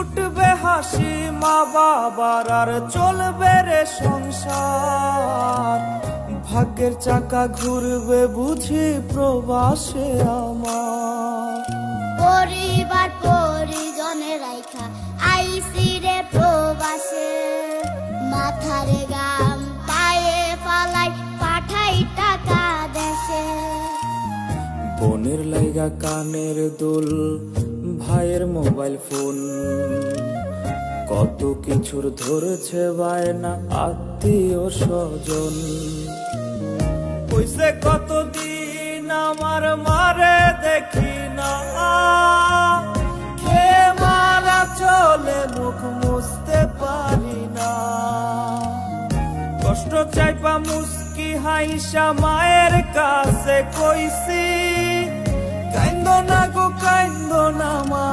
ফুটবে হাসি মা বাবার আর চলবে রে সংসার। ভাগ্যের চাকা ঘুরবে বুঝি প্রবাসে আমার। পরিবার পরিজনে রাইখা আইসি রে প্রবাসে, মাথারে গাম পায়ে ফালাই পাঠাই টাকা দেশে। বোনের লাইগা কানের দুল, ভাইয়ের মোবাইল ফোন, কত কিছুর ধরেছে বায়না আত্মীয় স্বজন। কইছে কতদিন আমার মারে দেখি না, কে মারা চলে মুখ মুছতে পারি না। কষ্ট চাইপা মুস্কি হাইসা মায়ের কাছে কইছি, কাইন্দো না গো কাইন্দো না মা।